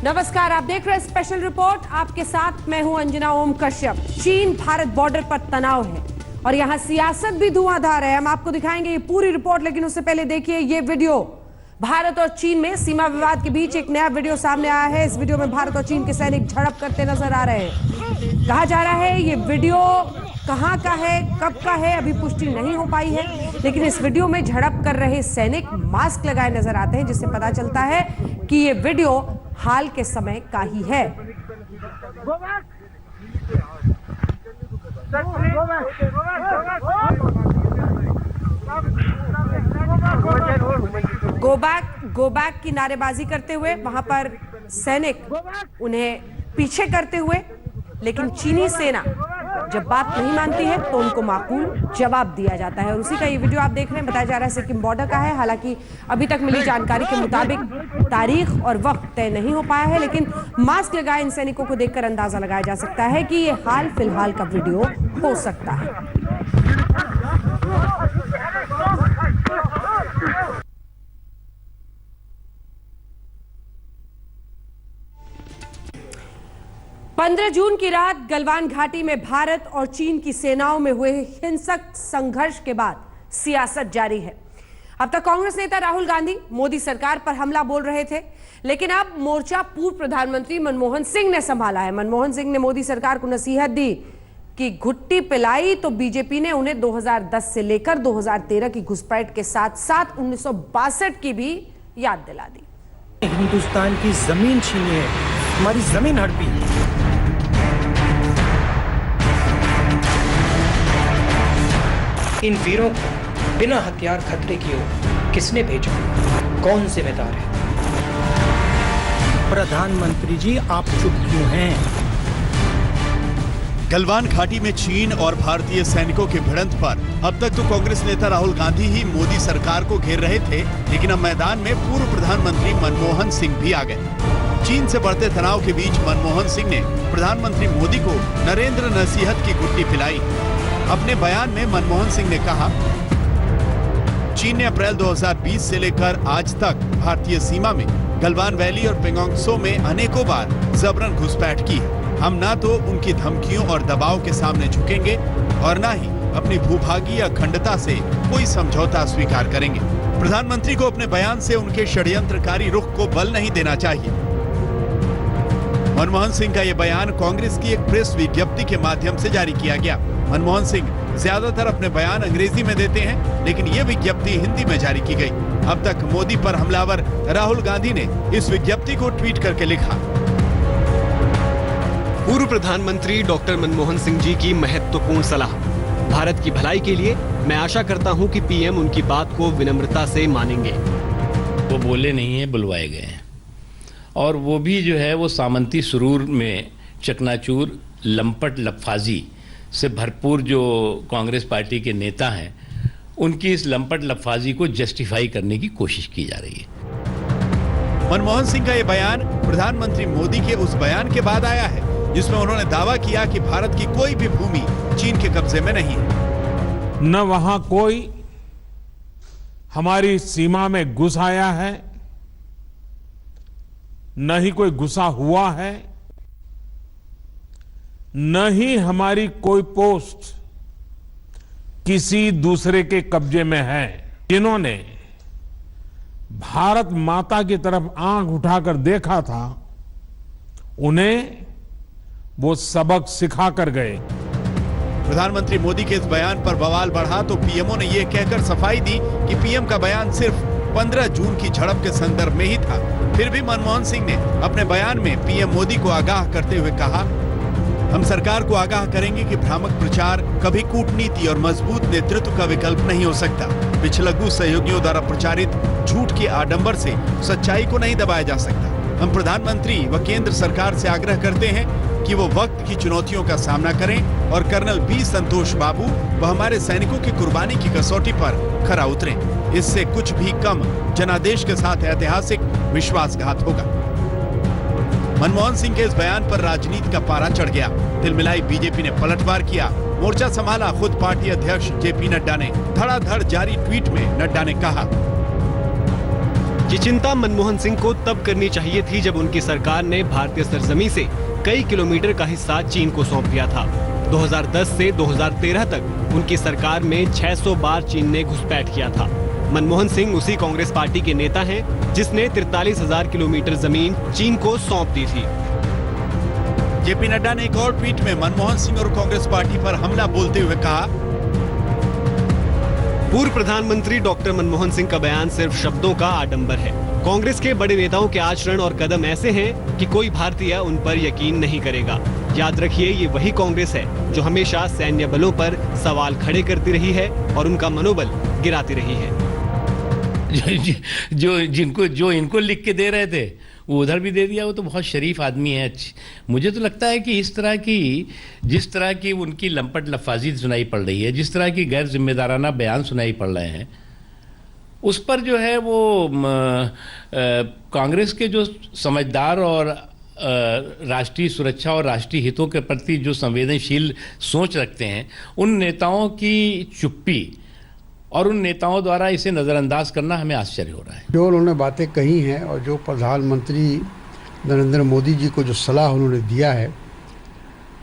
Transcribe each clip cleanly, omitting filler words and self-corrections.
नमस्कार, आप देख रहे हैं स्पेशल रिपोर्ट। आपके साथ मैं हूं अंजना ओम कश्यप। चीन भारत बॉर्डर पर तनाव है और यहां सियासत भी धुआंधार है। हम आपको दिखाएंगे ये पूरी रिपोर्ट, लेकिन उससे पहले देखिए ये वीडियो। भारत और चीन में सीमा विवाद के बीच एक नया वीडियो सामने आया है। इस वीडियो में भारत और चीन के सैनिक झड़प करते नजर आ रहे हैं। कहा जा रहा है ये वीडियो कहां का है, कब का है, अभी पुष्टि नहीं हो पाई है, लेकिन इस वीडियो में झड़प कर रहे सैनिक मास्क लगाए नजर आते हैं, जिससे पता चलता है कि ये वीडियो हाल के समय का ही है। गो बैक की नारेबाजी करते हुए वहां पर सैनिक उन्हें पीछे करते हुए, लेकिन चीनी सेना जब बात नहीं मानती है तो उनको माकूल जवाब दिया जाता है। और उसी का ये वीडियो आप देख रहे हैं। बताया जा रहा है सिक्किम बॉर्डर का है। हालांकि अभी तक मिली जानकारी के मुताबिक तारीख और वक्त तय नहीं हो पाया है, लेकिन मास्क लगाए इन सैनिकों को देखकर अंदाजा लगाया जा सकता है कि ये हाल फिलहाल का वीडियो हो सकता है। पंद्रह जून की रात गलवान घाटी में भारत और चीन की सेनाओं में हुए हिंसक संघर्ष के बाद सियासत जारी है। अब तक कांग्रेस नेता राहुल गांधी मोदी सरकार पर हमला बोल रहे थे, लेकिन अब मोर्चा पूर्व प्रधानमंत्री मनमोहन सिंह ने संभाला है। मनमोहन सिंह ने मोदी सरकार को नसीहत दी कि घुट्टी पिलाई तो बीजेपी ने उन्हें 2010 से लेकर 2013 की घुसपैठ के साथ साथ 1962 की भी याद दिला दी। हिंदुस्तान की जमीन छीनी है, हमारी जमीन हड़पी है। इन वीरों को बिना हथियार खतरे की ओर किसने भेजा? कौन जिम्मेदार है? प्रधानमंत्री जी, आप चुप क्यों हैं? गलवान घाटी में चीन और भारतीय सैनिकों की भिड़ंत पर अब तक तो कांग्रेस नेता राहुल गांधी ही मोदी सरकार को घेर रहे थे, लेकिन अब मैदान में पूर्व प्रधानमंत्री मनमोहन सिंह भी आ गए। चीन से बढ़ते तनाव के बीच मनमोहन सिंह ने प्रधानमंत्री मोदी को नरेंद्र नसीहत की घुट्टी पिलाई। अपने बयान में मनमोहन सिंह ने कहा, चीन ने अप्रैल 2020 से लेकर आज तक भारतीय सीमा में गलवान वैली और पेंगोंग त्सो में अनेकों बार जबरन घुसपैठ की है। हम ना तो उनकी धमकियों और दबाव के सामने झुकेंगे और ना ही अपनी भूभागी या अखंडता से कोई समझौता स्वीकार करेंगे। प्रधानमंत्री को अपने बयान से उनके षड्यंत्रकारी रुख को बल नहीं देना चाहिए। मनमोहन सिंह का यह बयान कांग्रेस की एक प्रेस विज्ञप्ति के माध्यम से जारी किया गया। मनमोहन सिंह ज्यादातर अपने बयान अंग्रेजी में देते हैं, लेकिन यह विज्ञप्ति हिंदी में जारी की गई। अब तक मोदी पर हमलावर राहुल गांधी ने इस विज्ञप्ति को ट्वीट करके लिखा, पूर्व प्रधानमंत्री डॉक्टर मनमोहन सिंह जी की महत्वपूर्ण सलाह। भारत की भलाई के लिए मैं आशा करता हूं कि पीएम उनकी बात को विनम्रता से मानेंगे। वो बोले नहीं है, बुलवाए गए हैं, और वो भी जो है वो सामंती सुरूर में चकनाचूर लंपट लफाजी से भरपूर जो कांग्रेस पार्टी के नेता हैं, उनकी इस लंपट लफाजी को जस्टिफाई करने की कोशिश की जा रही है। मनमोहन सिंह का यह बयान प्रधानमंत्री मोदी के उस बयान के बाद आया है जिसमें उन्होंने दावा किया कि भारत की कोई भी भूमि चीन के कब्जे में नहीं है। न वहां कोई हमारी सीमा में घुस आया है, न ही कोई घुसा हुआ है, न ही हमारी कोई पोस्ट किसी दूसरे के कब्जे में है। जिन्होंने भारत माता की तरफ आंख उठाकर देखा था, उन्हें वो सबक सिखा कर गए। प्रधानमंत्री मोदी के इस बयान पर बवाल बढ़ा तो पीएमओ ने यह कहकर सफाई दी कि पीएम का बयान सिर्फ 15 जून की झड़प के संदर्भ में ही था। फिर भी मनमोहन सिंह ने अपने बयान में पीएम मोदी को आगाह करते हुए कहा, हम सरकार को आगाह करेंगे कि भ्रामक प्रचार कभी कूटनीति और मजबूत नेतृत्व का विकल्प नहीं हो सकता। पिछलग्गू सहयोगियों द्वारा प्रचारित झूठ के आडंबर से सच्चाई को नहीं दबाया जा सकता। हम प्रधानमंत्री व केंद्र सरकार से आग्रह करते हैं कि वो वक्त की चुनौतियों का सामना करें और कर्नल बी संतोष बाबू व हमारे सैनिकों की कुर्बानी की कसौटी पर खरा उतरें। इससे कुछ भी कम जनादेश के साथ ऐतिहासिक विश्वासघात होगा। मनमोहन सिंह के इस बयान पर राजनीति का पारा चढ़ गया। तिलमिलाई बीजेपी ने पलटवार किया। मोर्चा संभाला खुद पार्टी अध्यक्ष जेपी नड्डा ने। धड़ाधड़ जारी ट्वीट में नड्डा ने कहा, ये चिंता मनमोहन सिंह को तब करनी चाहिए थी जब उनकी सरकार ने भारतीय सरजमी से कई किलोमीटर का हिस्सा चीन को सौंप दिया था। 2010 से 2013 तक उनकी सरकार में 600 बार चीन ने घुसपैठ किया था। मनमोहन सिंह उसी कांग्रेस पार्टी के नेता हैं जिसने 43,000 किलोमीटर जमीन चीन को सौंप दी थी। जेपी नड्डा ने एक और ट्वीट में मनमोहन सिंह और कांग्रेस पार्टी पर हमला बोलते हुए कहा, पूर्व प्रधानमंत्री डॉक्टर मनमोहन सिंह का बयान सिर्फ शब्दों का आडंबर है। कांग्रेस के बड़े नेताओं के आचरण और कदम ऐसे हैं कि कोई भारतीय उन पर यकीन नहीं करेगा। याद रखिए, ये वही कांग्रेस है जो हमेशा सैन्य बलों पर सवाल खड़े करती रही है और उनका मनोबल गिराती रही है। जो इनको लिख के दे रहे थे वो उधर भी दे दिया। वो तो बहुत शरीफ आदमी है। मुझे तो लगता है कि जिस तरह की उनकी लंपट लफाजी सुनाई पड़ रही है, जिस तरह की गैर जिम्मेदाराना बयान सुनाई पड़ रहे हैं, उस पर जो है वो कांग्रेस के जो समझदार और राष्ट्रीय सुरक्षा और राष्ट्रीय हितों के प्रति जो संवेदनशील सोच रखते हैं, उन नेताओं की चुप्पी और उन नेताओं द्वारा इसे नज़रअंदाज करना हमें आश्चर्य हो रहा है। जो उन्होंने बातें कही हैं और जो प्रधानमंत्री नरेंद्र मोदी जी को जो सलाह उन्होंने दिया है,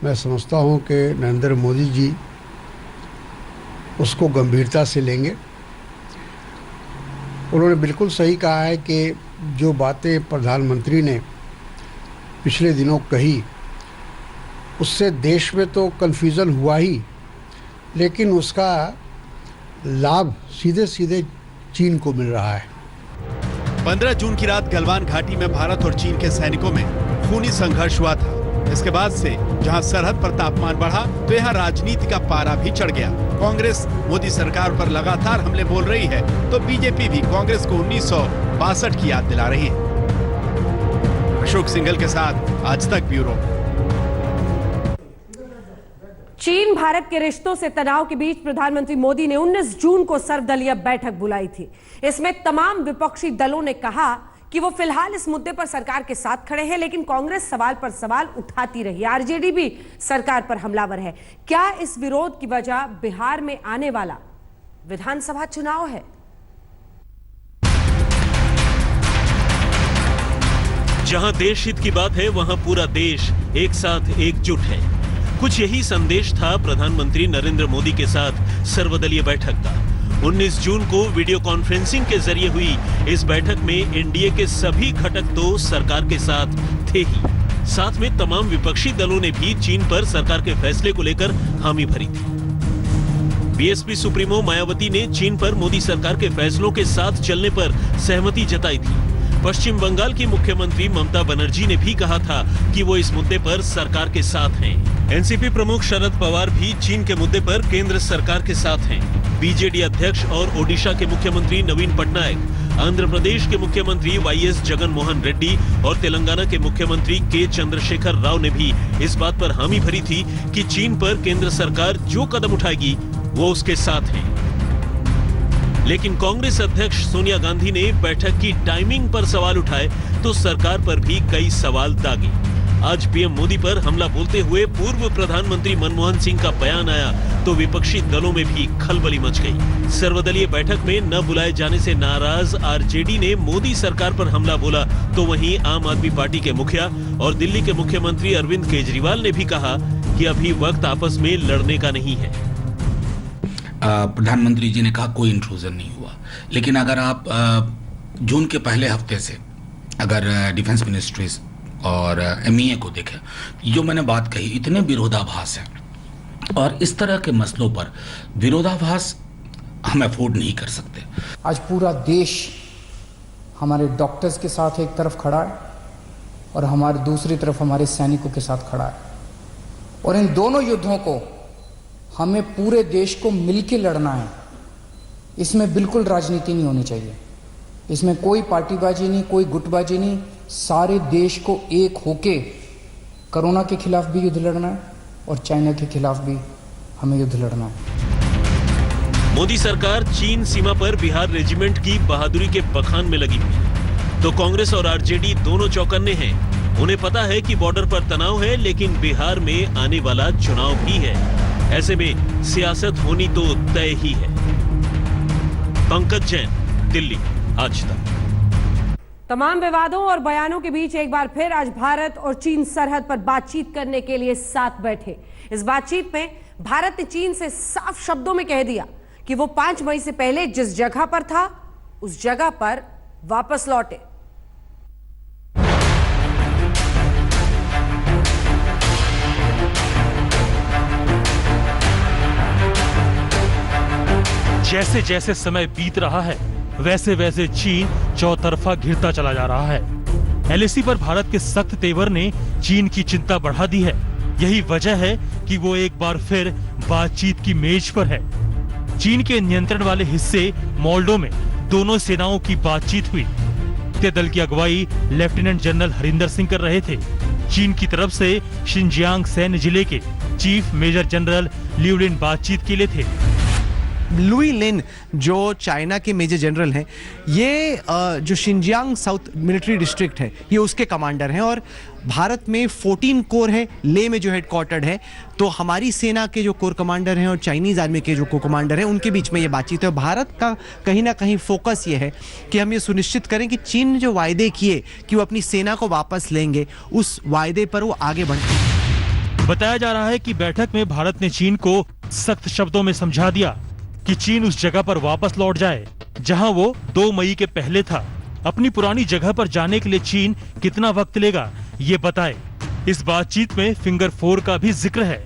मैं समझता हूं कि नरेंद्र मोदी जी उसको गंभीरता से लेंगे। उन्होंने बिल्कुल सही कहा है कि जो बातें प्रधानमंत्री ने पिछले दिनों कही, उससे देश में तो कन्फ्यूज़न हुआ ही, लेकिन उसका लाभ सीधे सीधे चीन को मिल रहा है। 15 जून की रात गलवान घाटी में भारत और चीन के सैनिकों में खूनी संघर्ष हुआ था। इसके बाद से जहां सरहद पर तापमान बढ़ा, तो यहां राजनीति का पारा भी चढ़ गया। कांग्रेस मोदी सरकार पर लगातार हमले बोल रही है, तो बीजेपी भी कांग्रेस को 1962 की याद दिला रही है। अशोक सिंघल के साथ आज तक ब्यूरो। चीन भारत के रिश्तों से तनाव के बीच प्रधानमंत्री मोदी ने 19 जून को सर्वदलीय बैठक बुलाई थी। इसमें तमाम विपक्षी दलों ने कहा कि वो फिलहाल इस मुद्दे पर सरकार के साथ खड़े हैं, लेकिन कांग्रेस सवाल पर सवाल उठाती रही। आरजेडी भी सरकार पर हमलावर है। क्या इस विरोध की वजह बिहार में आने वाला विधानसभा चुनाव है? जहां देश हित की बात है, वहां पूरा देश एक साथ एकजुट है। कुछ यही संदेश था प्रधानमंत्री नरेंद्र मोदी के साथ सर्वदलीय बैठक का। 19 जून को वीडियो कॉन्फ्रेंसिंग के जरिए हुई इस बैठक में एनडीए के सभी घटक तो सरकार के साथ थे ही, साथ में तमाम विपक्षी दलों ने भी चीन पर सरकार के फैसले को लेकर हामी भरी थी। बीएसपी सुप्रीमो मायावती ने चीन पर मोदी सरकार के फैसलों के साथ चलने पर सहमति जताई थी। पश्चिम बंगाल की मुख्यमंत्री ममता बनर्जी ने भी कहा था कि वो इस मुद्दे पर सरकार के साथ हैं। एनसीपी प्रमुख शरद पवार भी चीन के मुद्दे पर केंद्र सरकार के साथ हैं। बीजेडी अध्यक्ष और ओडिशा के मुख्यमंत्री नवीन पटनायक, आंध्र प्रदेश के मुख्यमंत्री वाईएस जगन मोहन रेड्डी और तेलंगाना के मुख्यमंत्री के चंद्रशेखर राव ने भी इस बात पर हामी भरी थी कि चीन पर केंद्र सरकार जो कदम उठाएगी वो उसके साथ है। लेकिन कांग्रेस अध्यक्ष सोनिया गांधी ने बैठक की टाइमिंग पर सवाल उठाए तो सरकार पर भी कई सवाल दागे। आज पीएम मोदी पर हमला बोलते हुए पूर्व प्रधानमंत्री मनमोहन सिंह का बयान आया तो विपक्षी दलों में भी खलबली मच गई। सर्वदलीय बैठक में न बुलाए जाने से नाराज आरजेडी ने मोदी सरकार पर हमला बोला, तो वहीं आम आदमी पार्टी के मुखिया और दिल्ली के मुख्यमंत्री अरविंद केजरीवाल ने भी कहा कि अभी वक्त आपस में लड़ने का नहीं है। प्रधानमंत्री जी ने कहा कोई इंट्रूजन नहीं हुआ, लेकिन अगर आप जून के पहले हफ्ते से अगर डिफेंस मिनिस्ट्रीज और एमईए को देखें, जो मैंने बात कही, इतने विरोधाभास हैं और इस तरह के मसलों पर विरोधाभास हम अफोर्ड नहीं कर सकते। आज पूरा देश हमारे डॉक्टर्स के साथ एक तरफ खड़ा है और हमारे दूसरी तरफ हमारे सैनिकों के साथ खड़ा है, और इन दोनों युद्धों को हमें पूरे देश को मिलकर लड़ना है। इसमें बिल्कुल राजनीति नहीं होनी चाहिए, इसमें कोई पार्टीबाजी नहीं, कोई गुटबाजी नहीं। सारे देश को एक होके कोरोना के खिलाफ भी युद्ध लड़ना है और चाइना के खिलाफ भी हमें युद्ध लड़ना है। मोदी सरकार चीन सीमा पर बिहार रेजिमेंट की बहादुरी के बखान में लगी हुई है, तो कांग्रेस और आरजेडी दोनों चौकन्ने हैं। उन्हें पता है कि बॉर्डर पर तनाव है, लेकिन बिहार में आने वाला चुनाव भी है। ऐसे में सियासत होनी तो तय ही है। पंकज जैन, दिल्ली, आज तक। तमाम विवादों और बयानों के बीच एक बार फिर आज भारत और चीन सरहद पर बातचीत करने के लिए साथ बैठे। इस बातचीत में भारत ने चीन से साफ शब्दों में कह दिया कि वो 5 मई से पहले जिस जगह पर था उस जगह पर वापस लौटे। जैसे जैसे समय बीत रहा है वैसे वैसे चीन चौतरफा घिरता चला जा रहा है। एलएसी पर भारत के सख्त तेवर ने चीन की चिंता बढ़ा दी है। यही वजह है कि वो एक बार फिर बातचीत की मेज पर है। चीन के नियंत्रण वाले हिस्से मोल्डो में दोनों सेनाओं की बातचीत हुई। दल की अगुवाई लेफ्टिनेंट जनरल हरिंदर सिंह कर रहे थे। चीन की तरफ से शिनजियांग सैन्य जिले के चीफ मेजर जनरल लिउ लिन बातचीत के लिए थे। लुई लिन जो चाइना के मेजर जनरल हैं, ये जो शिनजियांग साउथ मिलिट्री डिस्ट्रिक्ट है ये उसके कमांडर हैं और भारत में 14 कोर है, ले में जो हेडक्वार्टर्ड है। तो हमारी सेना के जो कोर कमांडर हैं और चाइनीज आर्मी के जो कोर कमांडर हैं उनके बीच में ये बातचीत है। भारत का कहीं ना कहीं फोकस ये है कि हम ये सुनिश्चित करें कि चीन ने जो वायदे किए कि वो अपनी सेना को वापस लेंगे, उस वायदे पर वो आगे बढ़े। बताया जा रहा है कि बैठक में भारत ने चीन को सख्त शब्दों में समझा दिया कि चीन उस जगह पर वापस लौट जाए जहां वो 2 मई के पहले था। अपनी पुरानी जगह पर जाने के लिए चीन कितना वक्त लेगा ये बताए। इस बातचीत में फिंगर 4 का भी जिक्र है।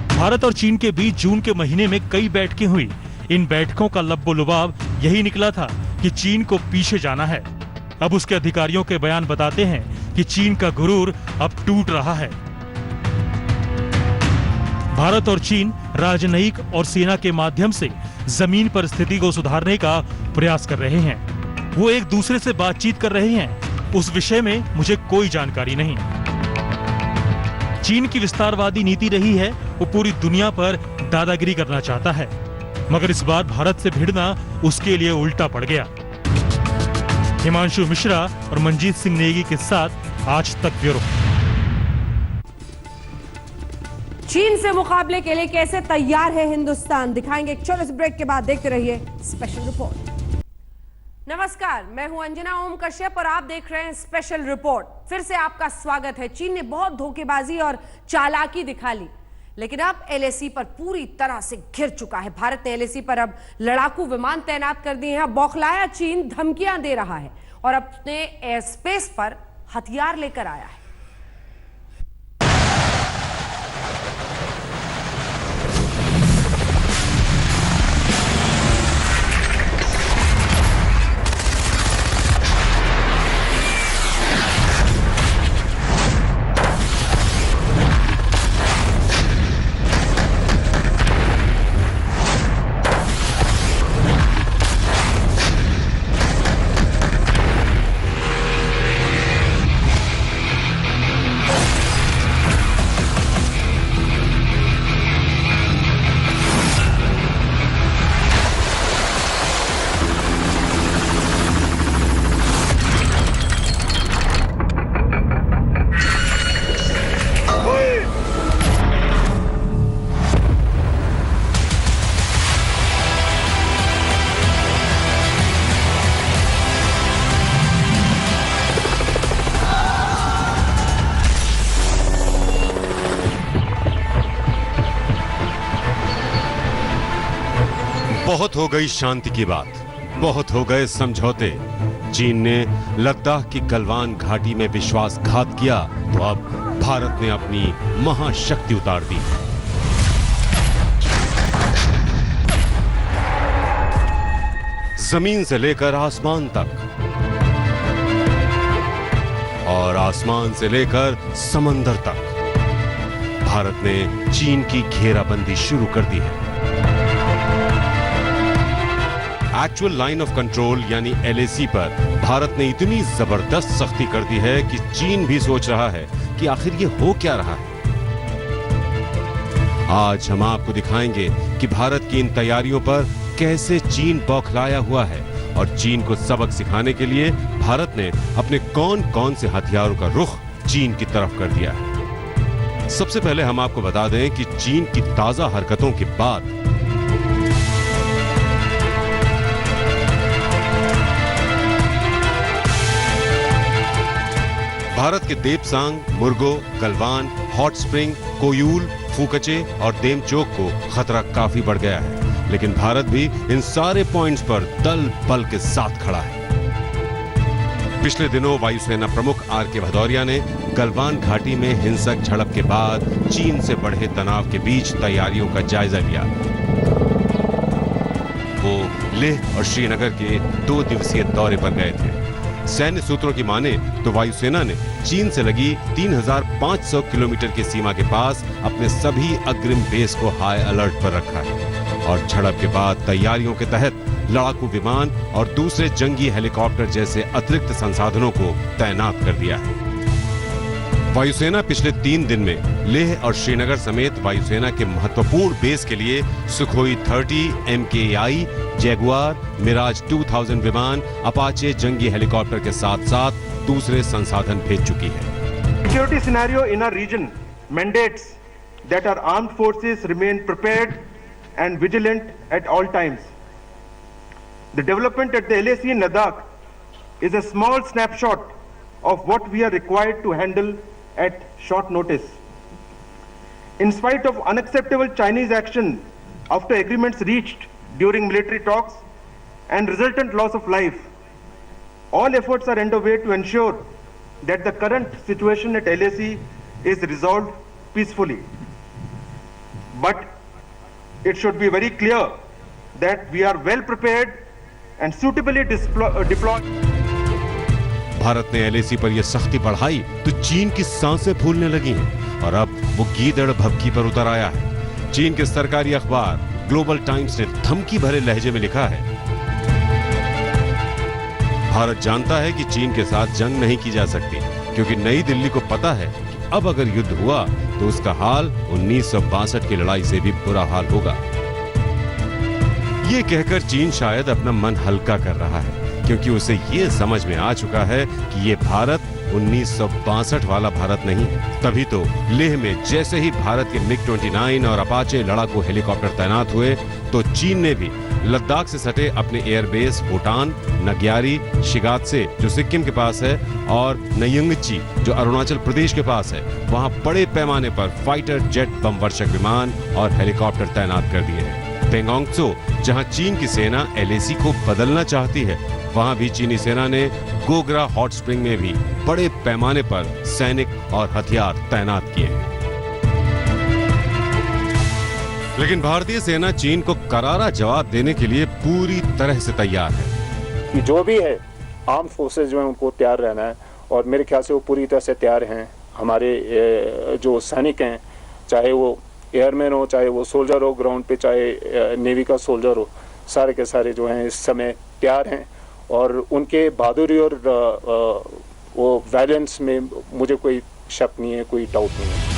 भारत और चीन के बीच जून के महीने में कई बैठकें हुई। इन बैठकों का लब्बो-लुबाब यही निकला था कि चीन को पीछे जाना है। अब उसके अधिकारियों के बयान बताते हैं कि चीन का गुरूर अब टूट रहा है। भारत और चीन राजनयिक और सेना के माध्यम से जमीन पर स्थिति को सुधारने का प्रयास कर रहे हैं। वो एक दूसरे से बातचीत कर रहे हैं। उस विषय में मुझे कोई जानकारी नहीं। चीन की विस्तारवादी नीति रही है, वो पूरी दुनिया पर दादागिरी करना चाहता है, मगर इस बार भारत से भिड़ना उसके लिए उल्टा पड़ गया। हिमांशु मिश्रा और मंजीत सिंह नेगी के साथ आज तक ब्यूरो। चीन से मुकाबले के लिए कैसे तैयार है हिंदुस्तान, दिखाएंगे एक छोटे से ब्रेक के बाद। देखते रहिए स्पेशल रिपोर्ट। नमस्कार, मैं हूं अंजना ओम कश्यप और आप देख रहे हैं स्पेशल रिपोर्ट। फिर से आपका स्वागत है। चीन ने बहुत धोखेबाजी और चालाकी दिखा ली, लेकिन अब एलएसी पर पूरी तरह से घिर चुका है। भारत ने एलएसी पर अब लड़ाकू विमान तैनात कर दिए हैं। बौखलाया चीन धमकियां दे रहा है और अपने एयर स्पेस पर हथियार लेकर आया है। बहुत हो गई शांति की बात, बहुत हो गए समझौते। चीन ने लद्दाख की गलवान घाटी में विश्वासघात किया तो अब भारत ने अपनी महाशक्ति उतार दी। जमीन से लेकर आसमान तक और आसमान से लेकर समंदर तक भारत ने चीन की घेराबंदी शुरू कर दी है। एक्चुअल लाइन ऑफ कंट्रोल यानी एलएसी पर भारत ने इतनी जबरदस्त सख्ती कर दी है कि चीन भी सोच रहा है कि आखिर ये हो क्या रहा है। आज हम आपको दिखाएंगे कि भारत की इन तैयारियों पर कैसे चीन बौखलाया हुआ है और चीन को सबक सिखाने के लिए भारत ने अपने कौन कौन से हथियारों का रुख चीन की तरफ कर दिया है। सबसे पहले हम आपको बता दें कि चीन की ताजा हरकतों के बाद भारत के देपसांग, मुर्गो, गलवान, हॉट स्प्रिंग, कोयूल, फूकचे और देमचोक को खतरा काफी बढ़ गया है, लेकिन भारत भी इन सारे पॉइंट्स पर दल बल के साथ खड़ा है। पिछले दिनों वायुसेना प्रमुख आर.के. भदौरिया ने गलवान घाटी में हिंसक झड़प के बाद चीन से बढ़े तनाव के बीच तैयारियों का जायजा लिया। वो लेह और श्रीनगर के 2 दिवसीय दौरे पर गए थे। सैन्य सूत्रों की माने तो वायुसेना ने चीन से लगी 3,500 किलोमीटर की सीमा के पास अपने सभी अग्रिम बेस को हाई अलर्ट पर रखा है और झड़प के बाद तैयारियों के तहत लड़ाकू विमान और दूसरे जंगी हेलीकॉप्टर जैसे अतिरिक्त संसाधनों को तैनात कर दिया है। वायुसेना पिछले 3 दिन में लेह और श्रीनगर समेत वायुसेना के महत्वपूर्ण बेस के लिए सुखोई 30, MKI, जैगुआर, मिराज 2000 विमान, अपाचे जंगी हेलीकॉप्टर के साथ साथ दूसरे संसाधन भेज चुकी है। Security scenario in our region mandates that our armed forces remain prepared and vigilant at all times. The development at the LAC in Ladakh is a small snapshot of what we are required to handle at short notice. In spite of unacceptable Chinese action after agreements reached during military talks and resultant loss of life, all efforts are underway to ensure that the current situation at LAC is resolved peacefully. But it should be very clear that we are well prepared and suitably deployed. Bharat ने LAC पर यह सख्ती बढ़ाई तो चीन की सांसें फूलने लगी हैं और अब वो गीदड़ भभकी पर उतर आया है। चीन के सरकारी अखबार ग्लोबल टाइम्स ने धमकी भरे लहजे में लिखा है, भारत जानता है कि चीन के साथ जंग नहीं की जा सकती क्योंकि नई दिल्ली को पता है कि अब अगर युद्ध हुआ तो उसका हाल 1962 की लड़ाई से भी बुरा हाल होगा। ये कहकर चीन शायद अपना मन हल्का कर रहा है क्योंकि उसे ये समझ में आ चुका है कि ये भारत 1962 वाला भारत नहीं है। तभी तो लेह में जैसे ही भारत के MiG-29 और अपाचे लड़ाकू हेलीकॉप्टर तैनात हुए तो चीन ने भी लद्दाख से सटे अपने एयरबेस भूटान, नग्यारी, शिगात्से जो सिक्किम के पास है और नयंगची जो अरुणाचल प्रदेश के पास है, वहां बड़े पैमाने पर फाइटर जेट बम वर्षक विमान और हेलीकॉप्टर तैनात कर दिए हैं। पेंगोंग त्सो जहां चीन की सेना LAC को बदलना चाहती है, वहां भी चीनी सेना ने गोगरा हॉट स्प्रिंग में भी बड़े पैमाने पर सैनिक और हथियार तैनात किए हैं। लेकिन भारतीय सेना चीन को करारा जवाब देने के लिए पूरी तरह से तैयार है। कि जो भी है आर्म फोर्सेस जो है उनको तैयार रहना है और मेरे ख्याल से वो पूरी तरह से तैयार हैं। हमारे जो सैनिक हैं, चाहे वो एयरमैन हो, चाहे वो सोल्जर हो ग्राउंड पे, चाहे नेवी का सोल्जर हो, सारे के सारे जो हैं इस समय तैयार हैं और उनके बहादुरी और वो वैलेंस में मुझे कोई शक नहीं है, कोई डाउट नहीं है।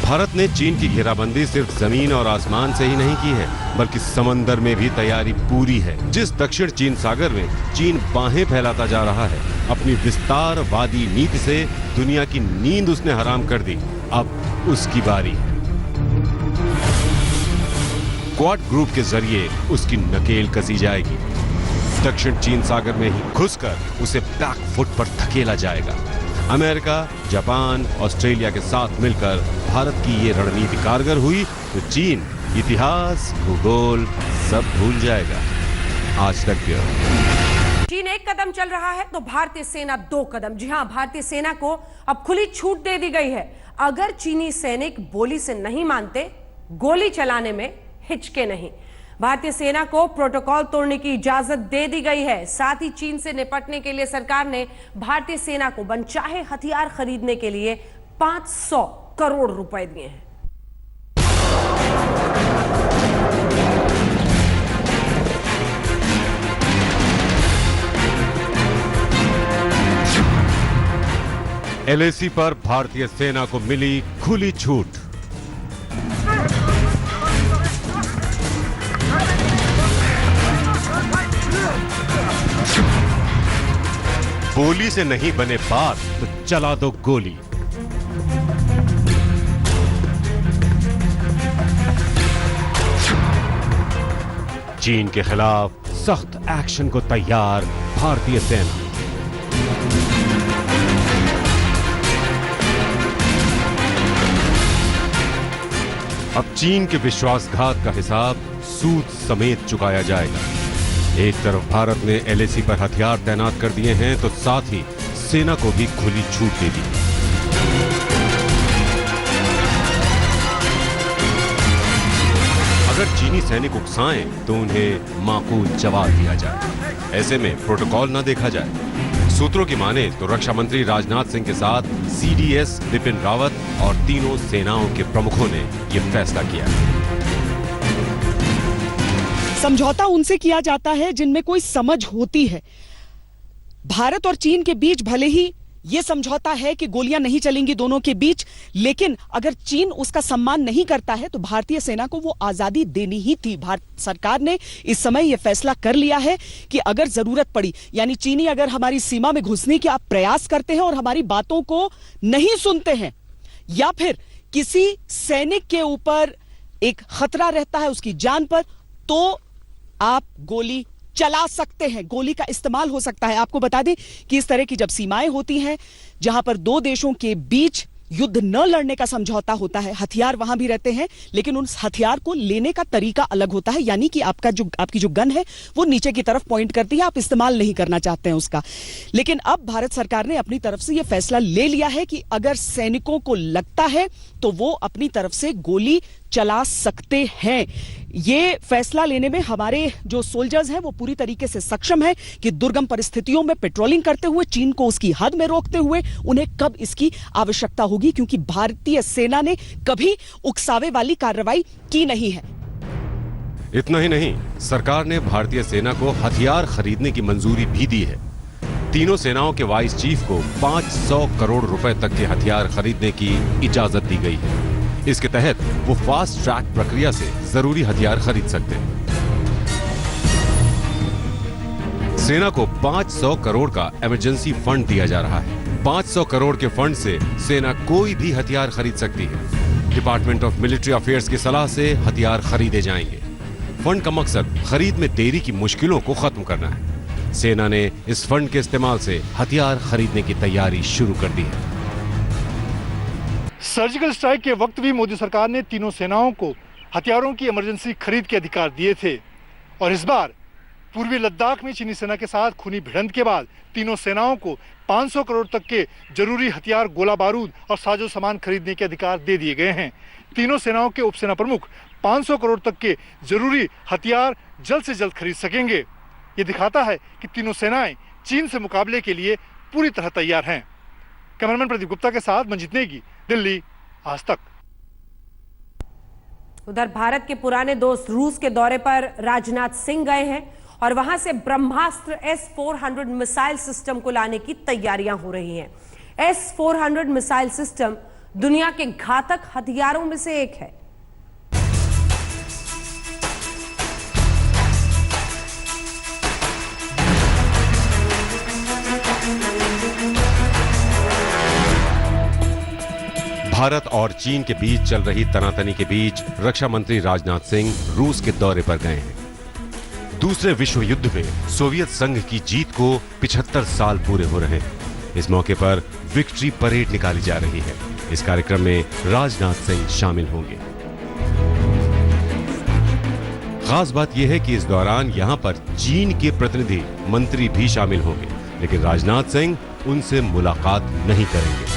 भारत ने चीन की घेराबंदी सिर्फ जमीन और आसमान से ही नहीं की है बल्कि समंदर में भी तैयारी पूरी है। जिस दक्षिण चीन सागर में चीन बाहें फैलाता जा रहा है, अपनी विस्तारवादी नीति से दुनिया की नींद उसने हराम कर दी। अब उसकी बारी है। क्वाड ग्रुप के जरिए उसकी नकेल कसी जाएगी। दक्षिण चीन सागर में ही घुसकर उसे बैक फुट पर धकेला जाएगा। अमेरिका, जापान, ऑस्ट्रेलिया के साथ मिलकर भारत की ये रणनीति कारगर हुई तो चीन इतिहास, भूगोल सब भूल जाएगा। आज तक चीन 1 कदम चल रहा है तो भारतीय सेना 2 कदम। जी हां, भारतीय सेना को अब खुली छूट दे दी गई है। अगर चीनी सैनिक बोली से नहीं मानते, गोली चलाने में हिचके नहीं। भारतीय सेना को प्रोटोकॉल तोड़ने की इजाजत दे दी गई है। साथ ही चीन से निपटने के लिए सरकार ने भारतीय सेना को बनचाहे हथियार खरीदने के लिए 500 करोड़ रुपए दिए हैं। LAC पर भारतीय सेना को मिली खुली छूट। बोली से नहीं बने बात तो चला दो गोली। चीन के खिलाफ सख्त एक्शन को तैयार भारतीय सेना। अब चीन के विश्वासघात का हिसाब सूद समेत चुकाया जाएगा। एक तरफ भारत ने एलएसी पर हथियार तैनात कर दिए हैं तो साथ ही सेना को भी खुली छूट दे दी। अगर चीनी सैनिक उकसाएं तो उन्हें माकूल जवाब दिया जाए। ऐसे में प्रोटोकॉल न देखा जाए। सूत्रों की माने तो रक्षा मंत्री राजनाथ सिंह के साथ सीडीएस बिपिन रावत और तीनों सेनाओं के प्रमुखों ने यह फैसला किया है। समझौता उनसे किया जाता है जिनमें कोई समझ होती है। भारत और चीन के बीच भले ही यह समझौता है कि गोलियां नहीं चलेंगी दोनों के बीच, लेकिन अगर चीन उसका सम्मान नहीं करता है तो भारतीय सेना को वो आजादी देनी ही थी। भारत सरकार ने इस समय यह फैसला कर लिया है कि अगर जरूरत पड़ी, यानी चीनी अगर हमारी सीमा में घुसने के आप प्रयास करते हैं और हमारी बातों को नहीं सुनते हैं, या फिर किसी सैनिक के ऊपर एक खतरा रहता है उसकी जान पर, तो आप गोली चला सकते हैं, गोली का इस्तेमाल हो सकता है। आपको बता दें कि इस तरह की जब सीमाएं होती हैं जहां पर दो देशों के बीच युद्ध न लड़ने का समझौता होता है, हथियार वहां भी रहते हैं लेकिन उस हथियार को लेने का तरीका अलग होता है, यानी कि आपकी जो गन है वो नीचे की तरफ पॉइंट करती है, आप इस्तेमाल नहीं करना चाहते हैं उसका। लेकिन अब भारत सरकार ने अपनी तरफ से यह फैसला ले लिया है कि अगर सैनिकों को लगता है तो वो अपनी तरफ से गोली चला सकते हैं। ये फैसला लेने में हमारे जो सोल्जर्स हैं वो पूरी तरीके से सक्षम है कि दुर्गम परिस्थितियों में पेट्रोलिंग करते हुए, चीन को उसकी हद में रोकते हुए उन्हें कब इसकी आवश्यकता होगी, क्योंकि भारतीय सेना ने कभी उकसावे वाली कार्रवाई की नहीं है। इतना ही नहीं, सरकार ने भारतीय सेना को हथियार खरीदने की मंजूरी भी दी है। तीनों सेनाओं के वाइस चीफ को 500 करोड़ रुपए तक के हथियार खरीदने की इजाजत दी गई है। इसके तहत वो फास्ट ट्रैक प्रक्रिया से जरूरी हथियार खरीद सकते हैं। सेना को 500 करोड़ का इमरजेंसी फंड दिया जा रहा है। 500 करोड़ के फंड से सेना कोई भी हथियार खरीद सकती है। डिपार्टमेंट ऑफ मिलिट्री अफेयर्स की सलाह से हथियार खरीदे जाएंगे। फंड का मकसद खरीद में देरी की मुश्किलों को खत्म करना है। सेना ने इस फंड के इस्तेमाल से हथियार खरीदने की तैयारी शुरू कर दी है। सर्जिकल स्ट्राइक के वक्त भी मोदी सरकार ने तीनों सेनाओं को हथियारों की इमरजेंसी खरीद के अधिकार दिए थे, और इस बार पूर्वी लद्दाख में चीनी सेना के साथ खूनी भिड़ंत के बाद तीनों सेनाओं को 500 करोड़ तक के जरूरी हथियार, गोला बारूद और साजो सामान खरीदने के अधिकार दे दिए गए हैं। तीनों सेनाओं के उपसेना प्रमुख 500 करोड़ तक के जरूरी हथियार जल्द से जल्द खरीद सकेंगे। ये दिखाता है कि तीनों सेनाएं चीन से मुकाबले के लिए पूरी तरह तैयार हैं। कैमरामैन प्रदीप गुप्ता के साथ मंजित नेगी, दिल्ली, आज तक। उधर भारत के पुराने दोस्त रूस के दौरे पर राजनाथ सिंह गए हैं और वहां से ब्रह्मास्त्र S-400 मिसाइल सिस्टम को लाने की तैयारियां हो रही हैं। S-400 मिसाइल सिस्टम दुनिया के घातक हथियारों में से एक है। भारत और चीन के बीच चल रही तनातनी के बीच रक्षा मंत्री राजनाथ सिंह रूस के दौरे पर गए हैं। दूसरे विश्व युद्ध में सोवियत संघ की जीत को 75 साल पूरे हो रहे हैं। इस मौके पर विक्ट्री परेड निकाली जा रही है। इस कार्यक्रम में राजनाथ सिंह शामिल होंगे। खास बात यह है कि इस दौरान यहां पर चीन के प्रतिनिधि मंत्री भी शामिल होंगे, लेकिन राजनाथ सिंह उनसे मुलाकात नहीं करेंगे,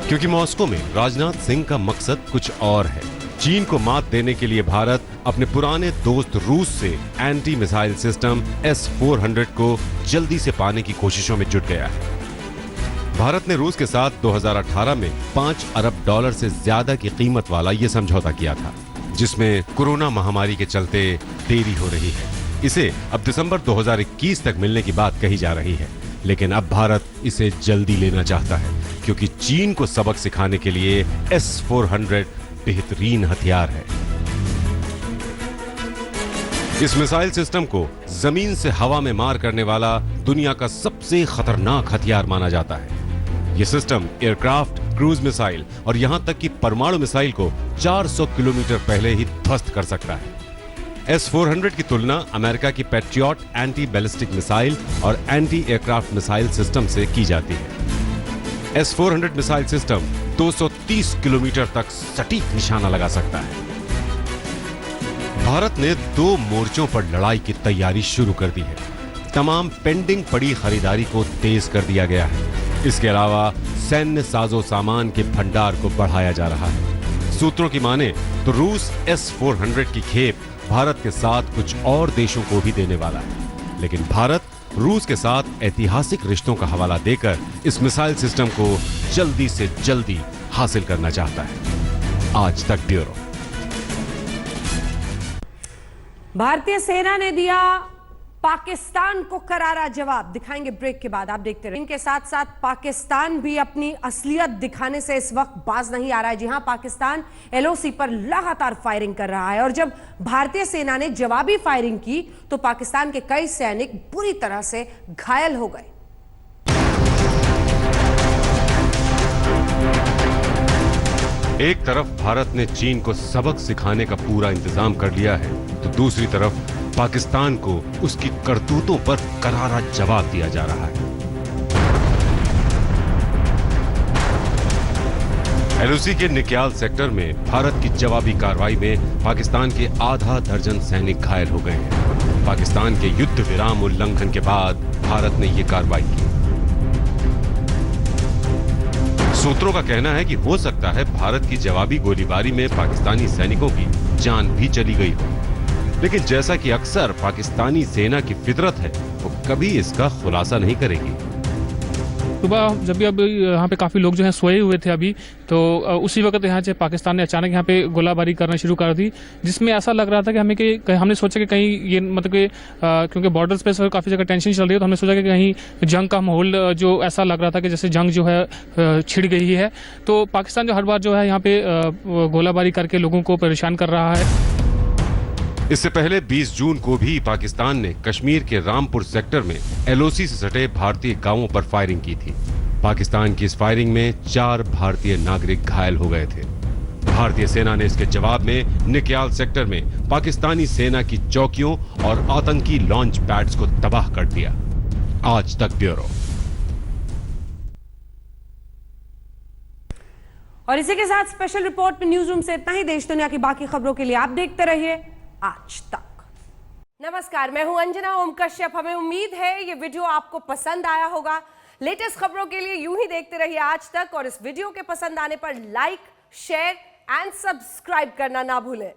क्योंकि मॉस्को में राजनाथ सिंह का मकसद कुछ और है। चीन को मात देने के लिए भारत अपने पुराने दोस्त रूस से एंटी मिसाइल सिस्टम S-400 को जल्दी से पाने की कोशिशों में जुट गया है। भारत ने रूस के साथ 2018 में $5 अरब से ज्यादा की कीमत वाला यह समझौता किया था, जिसमें कोरोना महामारी के चलते देरी हो रही है। इसे अब दिसंबर 2021 तक मिलने की बात कही जा रही है, लेकिन अब भारत इसे जल्दी लेना चाहता है, क्योंकि चीन को सबक सिखाने के लिए S-400 बेहतरीन हथियार है। इस मिसाइल सिस्टम को जमीन से हवा में मार करने वाला दुनिया का सबसे खतरनाक हथियार माना जाता है। यह सिस्टम एयरक्राफ्ट, क्रूज मिसाइल और यहां तक कि परमाणु मिसाइल को 400 किलोमीटर पहले ही ध्वस्त कर सकता है। S-400 की तुलना अमेरिका की पैट्रियट एंटी बैलिस्टिक मिसाइल और एंटी एयरक्राफ्ट मिसाइल सिस्टम से की जाती है। S-400 मिसाइल सिस्टम 230 किलोमीटर तक सटीक निशाना लगा सकता है। भारत ने 2 मोर्चों पर लड़ाई की तैयारी शुरू कर दी है। तमाम पेंडिंग पड़ी खरीदारी को तेज कर दिया गया है। इसके अलावा सैन्य साजो सामान के भंडार को बढ़ाया जा रहा है। सूत्रों की माने तो रूस S-400 की खेप भारत के साथ कुछ और देशों को भी देने वाला है, लेकिन भारत रूस के साथ ऐतिहासिक रिश्तों का हवाला देकर इस मिसाइल सिस्टम को जल्दी से जल्दी हासिल करना चाहता है। आज तक ब्यूरो। भारतीय सेना ने दिया पाकिस्तान को करारा जवाब। दिखाएंगे ब्रेक के बाद, आप देखते रहिए। इनके साथ साथ पाकिस्तान भी अपनी असलियत दिखाने से इस वक्त बाज नहीं आ रहा है। जी हां, पाकिस्तान LOC पर लगातार फायरिंग कर रहा है और जब भारतीय सेना ने जवाबी फायरिंग की तो पाकिस्तान के कई सैनिक बुरी तरह से घायल हो गए। एक तरफ भारत ने चीन को सबक सिखाने का पूरा इंतजाम कर लिया है, तो दूसरी तरफ पाकिस्तान को उसकी करतूतों पर करारा जवाब दिया जा रहा है। LOC के निक्याल सेक्टर में भारत की जवाबी कार्रवाई में पाकिस्तान के आधा दर्जन सैनिक घायल हो गए हैं। पाकिस्तान के युद्ध विराम उल्लंघन के बाद भारत ने यह कार्रवाई की। सूत्रों का कहना है कि हो सकता है भारत की जवाबी गोलीबारी में पाकिस्तानी सैनिकों की जान भी चली गई हो, लेकिन जैसा कि अक्सर पाकिस्तानी सेना की फितरत है, वो कभी इसका खुलासा नहीं करेगी। सुबह जब भी अब यहाँ पे काफ़ी लोग जो हैं सोए हुए थे अभी, तो उसी वक्त यहाँ से पाकिस्तान ने अचानक यहाँ पे गोलाबारी करना शुरू कर दी, जिसमें ऐसा लग रहा था कि हमने हमने सोचा कि कहीं ये मतलब कि क्योंकि बॉर्डर्स पे काफ़ी जगह टेंशन चल रही है, तो हमने सोचा कि कहीं जंग का माहौल जो ऐसा लग रहा था कि जैसे जंग जो है छिड़ गई है। तो पाकिस्तान जो हर बार जो है यहाँ पे गोलाबारी करके लोगों को परेशान कर रहा है। इससे पहले 20 जून को भी पाकिस्तान ने कश्मीर के रामपुर सेक्टर में LOC से सटे भारतीय गांवों पर फायरिंग की थी। पाकिस्तान की इस फायरिंग में 4 भारतीय नागरिक घायल हो गए थे। भारतीय सेना ने इसके जवाब में निक्याल सेक्टर में पाकिस्तानी सेना की चौकियों और आतंकी लॉन्च पैड्स को तबाह कर दिया। आज तक ब्यूरो। और इसी के साथ स्पेशल रिपोर्ट में न्यूज रूम से इतना ही। देश दुनिया की बाकी खबरों के लिए आप देखते रहिए आज तक। नमस्कार, मैं हूं अंजना ओम कश्यप। हमें उम्मीद है ये वीडियो आपको पसंद आया होगा। लेटेस्ट खबरों के लिए यूं ही देखते रहिए आज तक और इस वीडियो के पसंद आने पर लाइक, शेयर एंड सब्सक्राइब करना ना भूलें।